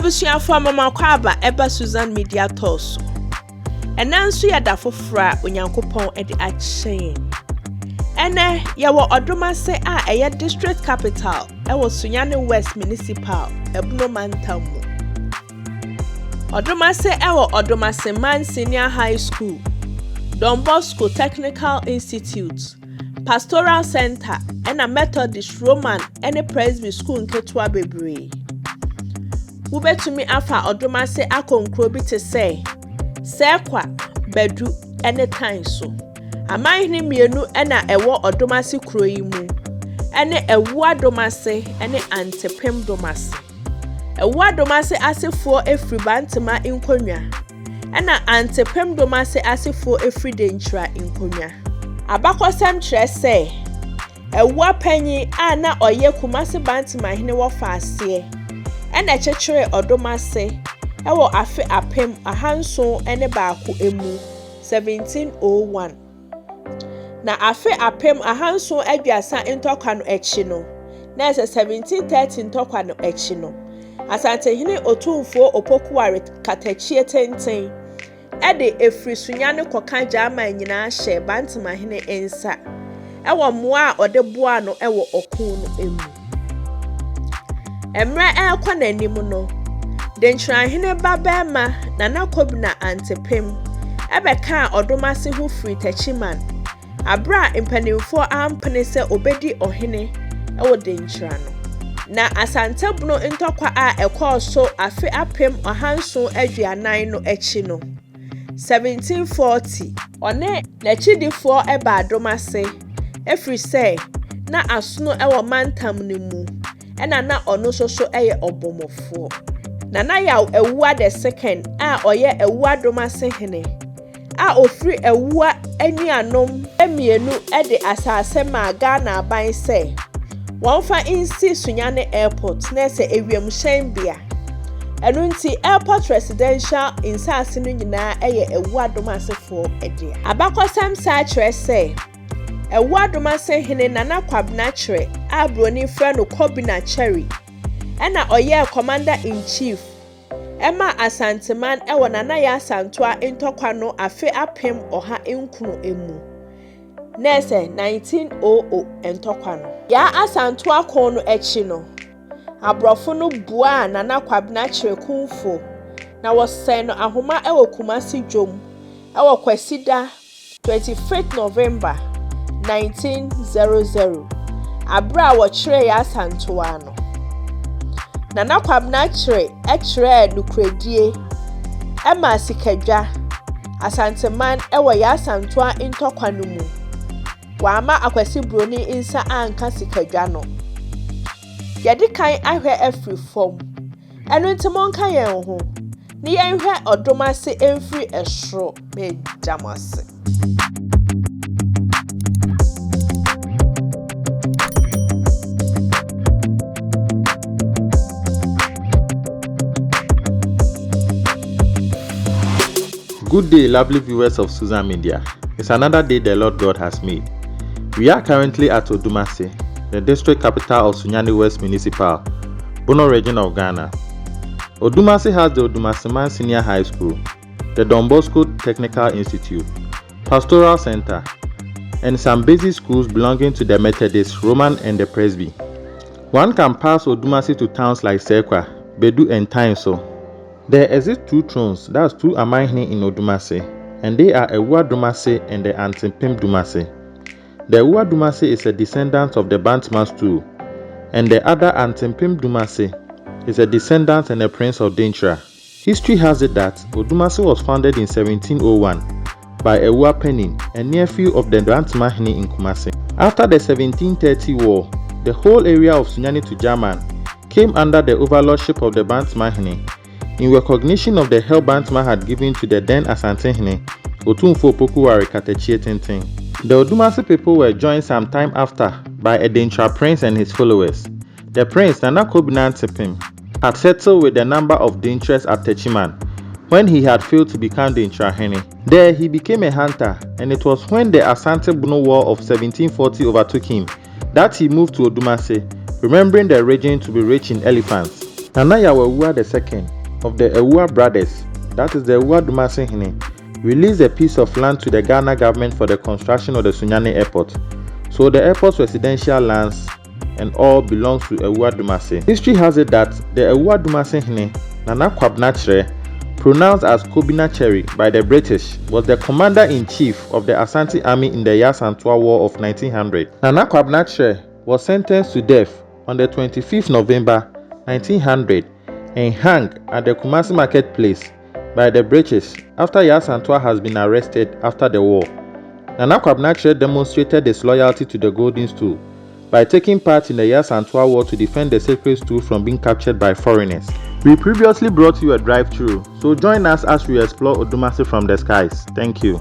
Abusuafo mama kwaba eba Susan Media Toso. Enanso ya da fofora Onyankopon ede achen. Ene yawo Odumase a eye district capital ewo Sunyani West Municipal Ebno Mantamu. Odumase ewo Odumasehene Senior High School, Don Bosco Technical Institute, Pastoral Center, and a Methodist Roman and a Presby School in Ketwa Bebre. Wubetumi afa Odumase akonkro bi te say, circa, bedu, anytime so. Amahene mienu ena ewo Odumase kuro yi mu, ene Awua domase ene antepem domase. Awua domase asefo efri Bantama inkonwa, ena antepem domase asefo efri denchira inkonwa. Abakosem kyerɛ sɛ AwuaPanyin a na ɔyɛ Kumasi Bantamahene wɔfa ase ena kyekere Odumase ewo afe apem ahanson ene baako emu 1701. Na afe apem ahanson aduasa ntokwa no echi no na 1730 ntokwa no echi no Asantehene otumfo opokuware katachie tenten ede efri Sunyani koka Gyaman nyina hye Bantamahene ensa ewo moa a ode boa no ewo okun no emu. Emre ekwa nanim no denchirahene babema Nana Kobina antepem ebeka Odumase hu free techiman abra impanimfo ampene se obedi ohene ewo denchira no. Na Asantebno ntokwa a ekoso afe apem ahanson aduanan no echi no 1740 one n'echidifo eba Odumase efri se na asono ewo mantam ne mu ena na ono soso eye obomofo. Nana Yaw Awua the second a oye Odumasehene a ofri Awua anuanom emienu ede asase ma Ghana aban se wonfa insi Sunyani airport na se ewiem hyenbia enu nti airport residential insase no nyina eye Odumasefo ede. Abakosam sa kyerɛ se Odumasehene Nana Kwabena kyerɛ a broni fra no Kobina Cherry ena oye commander in chief ema Asanteman ewo Nana Yaa Asantewaa ntokwa no afe apem oha enkunu emu nese 1900 ntokwa no Yaa Asantewaa kon no echi no abrofo no bua Nana Kwabena kyerɛ kumfo na wosen no ahoma ewo Kumasi dwom ewo Kwasi 25th November 1900 abra wo kyerɛ Yaa Asantewaa no. Nana Kwabena kyerɛ nukredie ema sikadwa Asanteman ewo Yaa Asantewaa ntokwa no mu wama akwasi broni insa anka sikadwa no. Yedi kan ahwe afri fom eno ntimonka yen ho ni yenhwe Odumase emfri esro medamase. Good day, lovely viewers of Susan Media. It's another day the Lord God has made. We are currently at Odumase, the district capital of Sunyani West Municipal, Bono Region of Ghana. Odumase has the Odumasehene Senior High School, the Don Bosco Technical Institute, Pastoral Center, and some basic schools belonging to the Methodist, Roman, and the Presby. One can pass Odumase to towns like Circa, Bedu, and Tainso. There exist two thrones, that's two Amahene in Odumase, and they are Awua Domase and the Antepem Domase. The Awua Domase is a descendant of the Bantama stool, and the other Antepem Domase is a descendant and a prince of Denchira. History has it that Odumase was founded in 1701 by AwuaPanyin, a nephew of the Bantamahene in Kumasi. After the 1730 war, the whole area of Sunyani to Gyaman came under the overlordship of the Bantamahene, in recognition of the help Bantama had given to the then Asantehene, Otumfo Opokuware Katachie Tenten. The Odumase people were joined some time after by a Denchira prince and his followers. The prince, Nana Kobina Antepem, had settled with a number of Denchiras at Techiman when he had failed to become Denchirahene. There he became a hunter, and it was when the Asantebno War of 1740 overtook him that he moved to Odumase, remembering the region to be rich in elephants. Nana Yaw Awua II of the Awua brothers, that is the Odumasehene, released a piece of land to the Ghana government for the construction of the Sunyani airport. So the airport's residential lands and all belongs to Odumase. History has it that the Odumasehene Nana Yaw, pronounced as Kobinacheri by the British, was the commander-in-chief of the Asante army in the Yaa Asantewaa War of 1900. Nana Yaw was sentenced to death on the 25th November 1900 and hung at the Kumasi marketplace by the British after Yaa Asantewaa has been arrested after the war. Nana Yaw demonstrated his loyalty to the golden stool by taking part in the Yaa Asantewaa War to defend the sacred stool from being captured by foreigners. We previously brought you a drive-through, so join us as we explore Odumase from the skies. Thank you.